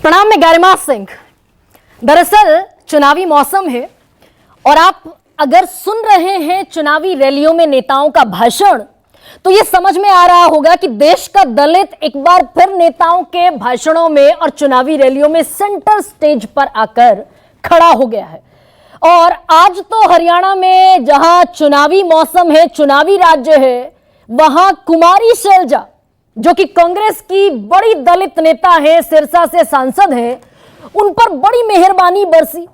प्रणाम, मैं गरिमा सिंह। दरअसल चुनावी मौसम है और आप अगर सुन रहे हैं चुनावी रैलियों में नेताओं का भाषण तो यह समझ में आ रहा होगा कि देश का दलित एक बार फिर नेताओं के भाषणों में और चुनावी रैलियों में सेंटर स्टेज पर आकर खड़ा हो गया है। और आज तो हरियाणा में जहां चुनावी मौसम है, चुनावी राज्य है, वहां कुमारी शैलजा जो कि कांग्रेस की बड़ी दलित नेता है, सिरसा से सांसद हैं, उन पर बड़ी मेहरबानी बरसी।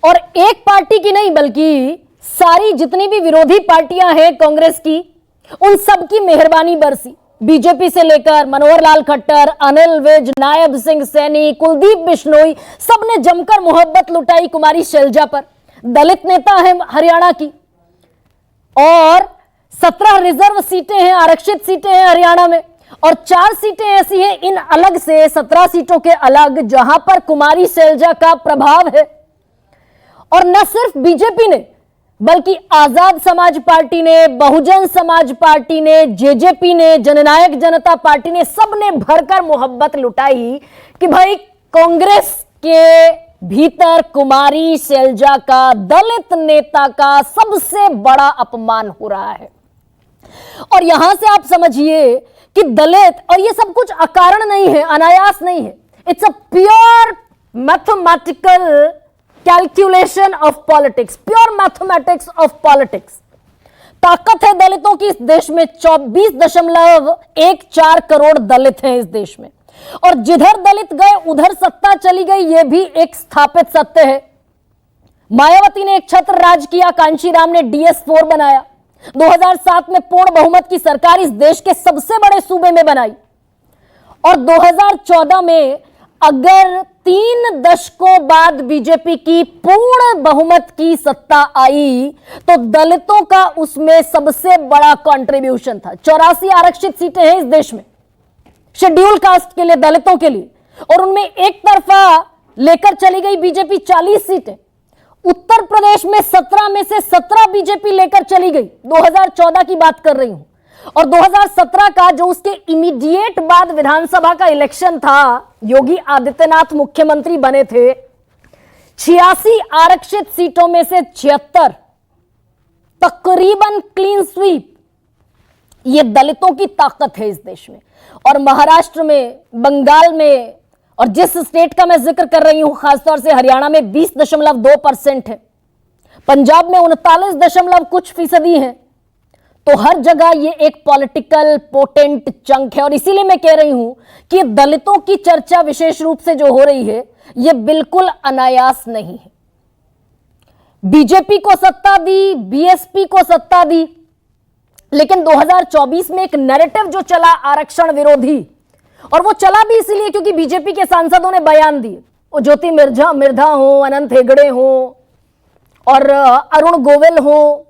और एक पार्टी की नहीं बल्कि सारी जितनी भी विरोधी पार्टियां हैं कांग्रेस की, उन सब की मेहरबानी बरसी। बीजेपी से लेकर मनोहर लाल खट्टर, अनिल विज, नायब सिंह सैनी, कुलदीप बिश्नोई, सबने जमकर मोहब्बत लुटाई कुमारी शैलजा पर। दलित नेता है हरियाणा की और 17 रिजर्व सीटें हैं, आरक्षित सीटें हैं हरियाणा में, और 4 सीटें ऐसी हैं इन अलग से 17 सीटों के अलग जहां पर कुमारी शैलजा का प्रभाव है। और न सिर्फ बीजेपी ने बल्कि आजाद समाज पार्टी ने, बहुजन समाज पार्टी ने, जेजेपी ने, जननायक जनता पार्टी ने, सबने भरकर मोहब्बत लुटाई कि भाई कांग्रेस के भीतर कुमारी शैलजा का, दलित नेता का सबसे बड़ा अपमान हो रहा है। और यहां से आप समझिए कि दलित, और ये सब कुछ अकारण नहीं है, अनायास नहीं है, it's a pure mathematical calculation of politics, pure mathematics of politics. ताकत है दलितों की इस देश में, 24.14 करोड़ दलित हैं इस देश में, और जिधर दलित गए उधर सत्ता चली गई, यह भी एक स्थापित सत्य है। मायावती ने एक छत्र राज किया, कांशीराम ने DS4 बनाया, 2007 में पूर्ण बहुमत की सरकार इस देश के सबसे बड़े सूबे में बनाई, और 2014 में अगर 3 दशकों बाद बीजेपी की पूर्ण बहुमत की सत्ता आई तो दलितों का उसमें सबसे बड़ा कंट्रीब्यूशन था। 84 आरक्षित सीटें हैं इस देश में शेड्यूल कास्ट के लिए, दलितों के लिए, और उनमें एक तरफा लेकर चली गई बीजेपी 40 सीटें। उत्तर प्रदेश में 17 में से 17 बीजेपी लेकर चली गई, 2014 की बात कर रही हूं। और 2017 का जो उसके इमीडिएट बाद विधानसभा का इलेक्शन था, योगी आदित्यनाथ मुख्यमंत्री बने थे, 86 आरक्षित सीटों में से 76 तकरीबन क्लीन स्वीप। ये दलितों की ताकत है इस देश में। और महाराष्ट्र में, बंगाल में, और जिस स्टेट का मैं जिक्र कर रही हूं खासतौर से हरियाणा में 20.2% है, पंजाब में 39 कुछ फीसदी है। तो हर जगह ये एक पॉलिटिकल पोटेंट चंक है। और इसीलिए मैं कह रही हूं कि दलितों की चर्चा विशेष रूप से जो हो रही है ये बिल्कुल अनायास नहीं है। बीजेपी को सत्ता दी, बीएसपी को सत्ता दी, लेकिन 2024 में एक नैरेटिव जो चला आरक्षण विरोधी, और वो चला भी इसलिए क्योंकि बीजेपी के सांसदों ने बयान दिए, वो ज्योति मिर्धा हो, अनंत हेगड़े हो और अरुण गोविल हो,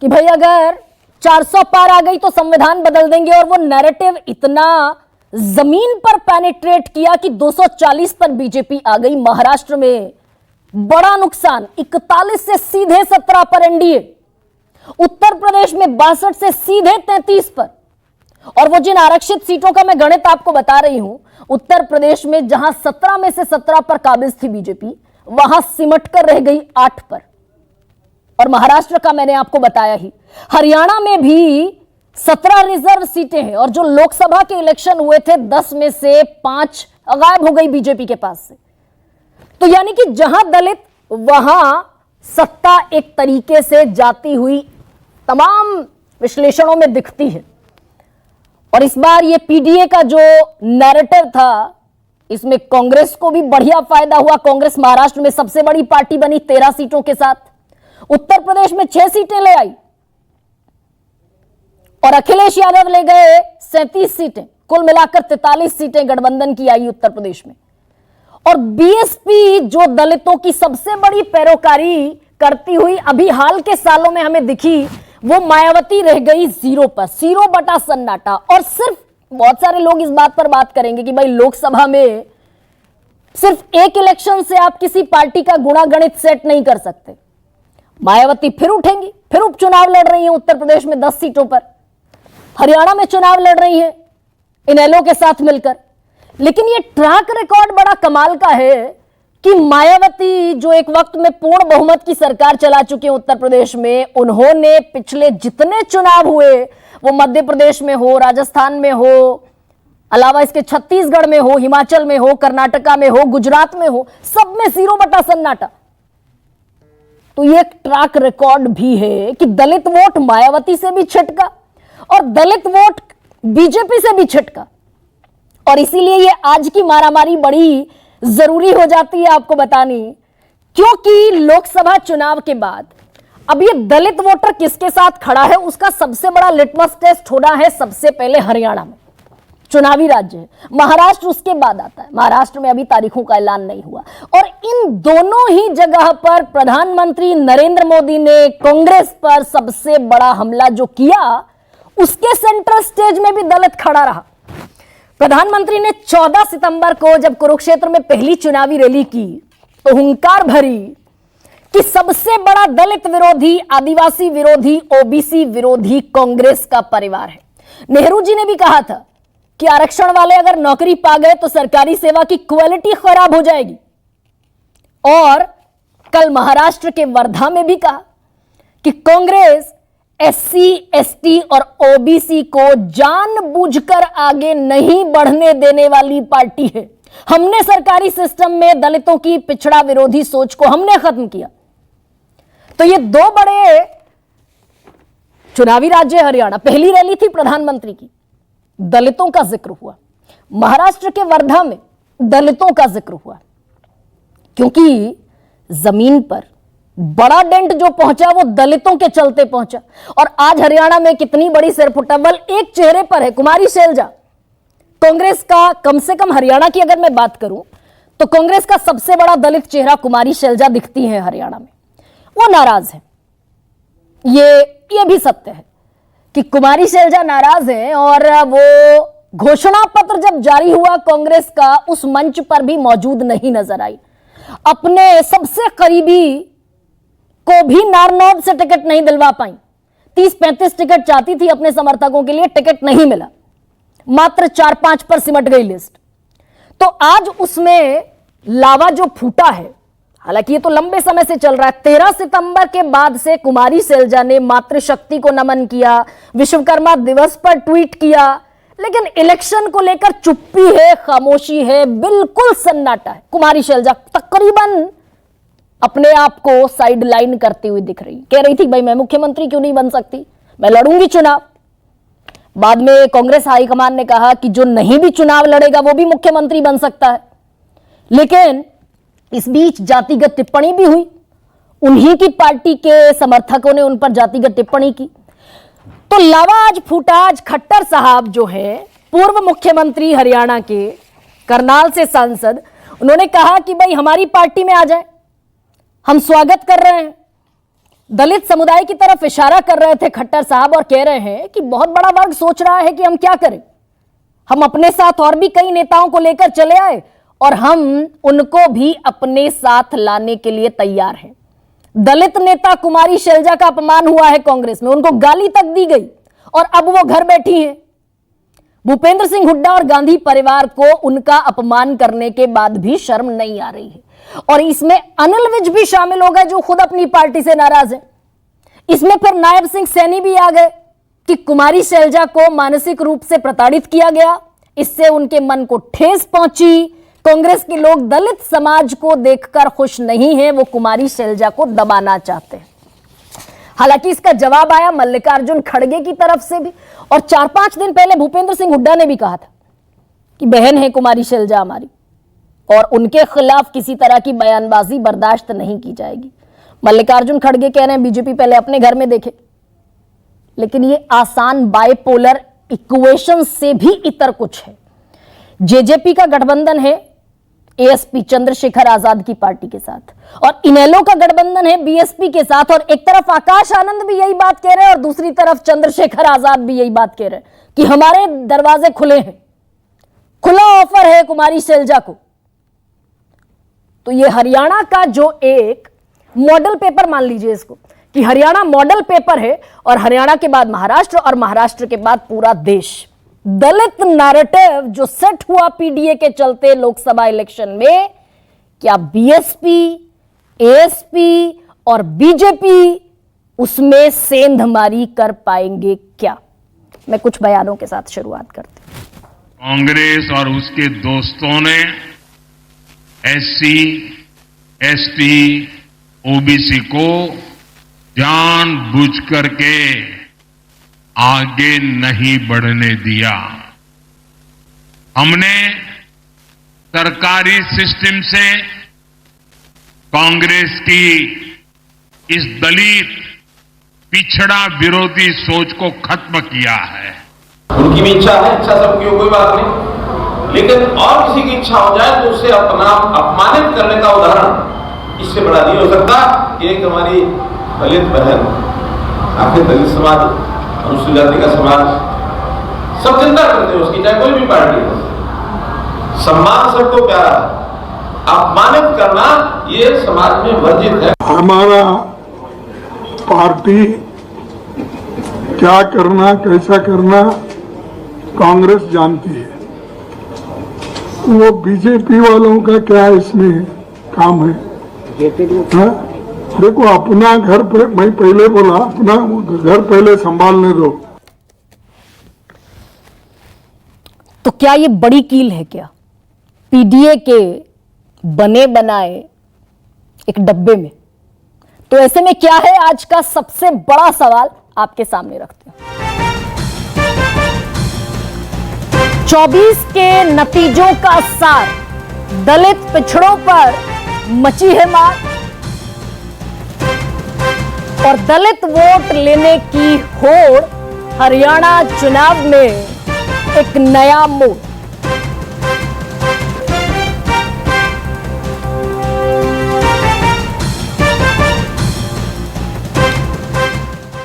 कि भाई अगर 400 पार आ गई तो संविधान बदल देंगे। और वो नैरेटिव इतना जमीन पर पेनिट्रेट किया कि 240 पर बीजेपी आ गई। महाराष्ट्र में बड़ा नुकसान, 41 से सीधे 17 पर एनडीए, उत्तर प्रदेश में 62 से सीधे 33 पर। और वो जिन आरक्षित सीटों का मैं गणित आपको बता रही हूं, उत्तर प्रदेश में जहां 17 में से 17 पर काबिज थी बीजेपी, वहां सिमट कर रह गई 8 पर। और महाराष्ट्र का मैंने आपको बताया ही। हरियाणा में भी 17 रिजर्व सीटें हैं, और जो लोकसभा के इलेक्शन हुए थे 10 में से 5 गायब हो गई बीजेपी के पास से। तो यानी कि जहां दलित वहां सत्ता एक तरीके से जाती हुई तमाम विश्लेषणों में दिखती है। और इस बार ये पीडीए का जो नैरेटिव था, इसमें कांग्रेस को भी बढ़िया फायदा हुआ। कांग्रेस महाराष्ट्र में सबसे बड़ी पार्टी बनी 13 सीटों के साथ, उत्तर प्रदेश में 6 सीटें ले आई, और अखिलेश यादव ले गए 37 सीटें। कुल मिलाकर 43 सीटें गठबंधन की आई उत्तर प्रदेश में। और बीएसपी जो दलितों की सबसे बड़ी पैरोकारी करती हुई अभी हाल के सालों में हमें दिखी, वो मायावती रह गई 0 पर, 0 बटा सन्नाटा। और सिर्फ बहुत सारे लोग इस बात पर बात करेंगे कि भाई लोकसभा में सिर्फ एक इलेक्शन से आप किसी पार्टी का गुणागणित सेट नहीं कर सकते। मायावती फिर उठेंगी, फिर उपचुनाव लड़ रही हैं उत्तर प्रदेश में 10 सीटों पर, हरियाणा में चुनाव लड़ रही हैं इनेलो के साथ मिलकर। लेकिन ये ट्रैक रिकॉर्ड बड़ा कमाल का है कि मायावती जो एक वक्त में पूर्ण बहुमत की सरकार चला चुके हैं उत्तर प्रदेश में, उन्होंने पिछले जितने चुनाव हुए वो मध्य प्रदेश में हो, राजस्थान में हो, अलावा इसके छत्तीसगढ़ में हो, हिमाचल में हो, कर्नाटका में हो, गुजरात में हो, सब में 0 सन्नाटा। तो ये एक ट्रैक रिकॉर्ड भी है कि दलित वोट मायावती से भी छिटका और दलित वोट बीजेपी से भी छिटका। और इसीलिए ये आज की मारामारी बड़ी जरूरी हो जाती है आपको बतानी, क्योंकि लोकसभा चुनाव के बाद अब ये दलित वोटर किसके साथ खड़ा है उसका सबसे बड़ा लिटमस टेस्ट होना है सबसे पहले हरियाणा में। चुनावी राज्य है, महाराष्ट्र उसके बाद आता है। महाराष्ट्र में अभी तारीखों का ऐलान नहीं हुआ और इन दोनों ही जगह पर प्रधानमंत्री नरेंद्र मोदी ने कांग्रेस पर सबसे बड़ा हमला जो किया उसके सेंट्रल स्टेज में भी दलित खड़ा रहा। प्रधानमंत्री ने 14 सितंबर को जब कुरुक्षेत्र में पहली चुनावी रैली की तो हुंकार भरी कि सबसे बड़ा दलित विरोधी, आदिवासी विरोधी, ओबीसी विरोधी कांग्रेस का परिवार है। नेहरू जी ने भी कहा था कि आरक्षण वाले अगर नौकरी पा गए तो सरकारी सेवा की क्वालिटी खराब हो जाएगी। और कल महाराष्ट्र के वर्धा में भी कहा कि कांग्रेस एससी, एसटी और ओबीसी को जानबूझकर आगे नहीं बढ़ने देने वाली पार्टी है। हमने सरकारी सिस्टम में दलितों की पिछड़ा विरोधी सोच को हमने खत्म किया। तो ये दो बड़े चुनावी राज्य हरियाणा, पहली रैली थी प्रधानमंत्री की, दलितों का जिक्र हुआ। महाराष्ट्र के वर्धा में दलितों का जिक्र हुआ क्योंकि जमीन पर बड़ा डेंट जो पहुंचा वो दलितों के चलते पहुंचा। और आज हरियाणा में कितनी बड़ी सिरफुटबल एक चेहरे पर है, कुमारी शैलजा। कांग्रेस का, कम से कम हरियाणा की अगर मैं बात करूं तो कांग्रेस का सबसे बड़ा दलित चेहरा कुमारी शैलजा दिखती है हरियाणा में। वो नाराज है, ये भी सत्य है कि कुमारी शैलजा नाराज है। और वो घोषणा पत्र जब जारी हुआ कांग्रेस का, उस मंच पर भी मौजूद नहीं नजर आई। अपने सबसे करीबी को भी नारनौल से टिकट नहीं दिलवा पाई। 30-35 टिकट चाहती थी अपने समर्थकों के लिए, टिकट नहीं मिला, मात्र 4-5 पर सिमट गई लिस्ट। तो आज उसमें लावा जो फूटा है, हालांकि ये तो लंबे समय से चल रहा है। 13 सितंबर के बाद से कुमारी शैलजा ने मातृशक्ति को नमन किया, विश्वकर्मा दिवस पर ट्वीट किया, लेकिन इलेक्शन को लेकर चुप्पी है, खामोशी है, बिल्कुल सन्नाटा है। कुमारी शैलजा तकरीबन अपने आप को साइड लाइन करती हुई दिख रही, कह रही थी भाई मैं मुख्यमंत्री क्यों नहीं बन सकती, मैं लड़ूंगी चुनाव। बाद में कांग्रेस हाईकमान ने कहा कि जो नहीं भी चुनाव लड़ेगा वो भी मुख्यमंत्री बन सकता है। लेकिन इस बीच जातिगत टिप्पणी भी हुई, उन्हीं की पार्टी के समर्थकों ने उन पर जातिगत टिप्पणी की। तो लावा आज फूटा। आज खट्टर साहब जो है पूर्व मुख्यमंत्री हरियाणा के, करनाल से सांसद, उन्होंने कहा कि भाई हमारी पार्टी में आ जाए, हम स्वागत कर रहे हैं। दलित समुदाय की तरफ इशारा कर रहे थे खट्टर साहब और कह रहे हैं कि बहुत बड़ा वर्ग सोच रहा है कि हम क्या करें, हम अपने साथ और भी कई नेताओं को लेकर चले आए और हम उनको भी अपने साथ लाने के लिए तैयार हैं। दलित नेता कुमारी शैलजा का अपमान हुआ है कांग्रेस में, उनको गाली तक दी गई और अब वो घर बैठी हैं। भूपेंद्र सिंह हुड्डा और गांधी परिवार को उनका अपमान करने के बाद भी शर्म नहीं आ रही है। और इसमें अनिल विज भी शामिल हो गए जो खुद अपनी पार्टी से नाराज है। इसमें फिर नायब सिंह सैनी भी आ गए कि कुमारी शैलजा को मानसिक रूप से प्रताड़ित किया गया, इससे उनके मन को ठेस पहुंची। कांग्रेस के लोग दलित समाज को देखकर खुश नहीं हैं, वो कुमारी शैलजा को दबाना चाहते हैं। हालांकि इसका जवाब आया मल्लिकार्जुन खड़गे की तरफ से भी। और 4-5 दिन पहले भूपेंद्र सिंह हुड्डा ने भी कहा था कि बहन है कुमारी शैलजा हमारी और उनके खिलाफ किसी तरह की बयानबाजी बर्दाश्त नहीं की जाएगी। मल्लिकार्जुन खड़गे कह रहे हैं बीजेपी पहले अपने घर में देखे, लेकिन ये आसान बाइपोलर इक्वेशन से भी इतर कुछ है। जेजेपी का गठबंधन है एएसपी चंद्रशेखर आजाद की पार्टी के साथ और इनेलो का गठबंधन है बीएसपी के साथ। और एक तरफ आकाश आनंद भी यही बात कह रहे हैं और दूसरी तरफ चंद्रशेखर आजाद भी यही बात कह रहे हैं कि हमारे दरवाजे खुले हैं, खुला ऑफर है कुमारी शैलजा को। तो ये हरियाणा का जो एक मॉडल पेपर, मान लीजिए इसको कि हरियाणा मॉडल पेपर है और हरियाणा के बाद महाराष्ट्र और महाराष्ट्र के बाद पूरा देश। दलित नैरेटिव जो सेट हुआ पीडीए के चलते लोकसभा इलेक्शन में, क्या बीएसपी, एएसपी और बीजेपी उसमें सेंधमारी कर पाएंगे क्या? मैं कुछ बयानों के साथ शुरुआत करती हूं। कांग्रेस और उसके दोस्तों ने एससी, एसटी, ओबीसी को जानबूझ करके आगे नहीं बढ़ने दिया। हमने सरकारी सिस्टम से कांग्रेस की इस दलित पिछड़ा विरोधी सोच को खत्म किया है। उनकी भी इच्छा है, इच्छा सबकी हो, कोई बात नहीं, लेकिन और किसी की इच्छा हो जाए तो उससे अपना अपमानित करने का उदाहरण इससे बड़ा नहीं हो सकता कि एक हमारी दलित बहन, आखिर दलित समाज, अनुसूचित जाति का समाज सब चिंता करते हैं उसकी, चाहे कोई भी पार्टी हो, सम्मान सबको प्यारा है, अपमानित करना ये समाज में वर्जित है। हमारा पार्टी क्या करना, कैसा करना कांग्रेस जानती है। वो बीजेपी वालों का क्या इसमें काम है? हाँ? देखो, अपना घर मैं पहले बोला, अपना घर पहले संभालने दो। तो क्या ये बड़ी कील है क्या पीडीए के बने बनाए एक डब्बे में? तो ऐसे में क्या है आज का सबसे बड़ा सवाल आपके सामने रखते हैं। 24 के नतीजों का सार, दलित पिछड़ों पर मची है मार और दलित वोट लेने की होड़, हरियाणा चुनाव में एक नया मोड़।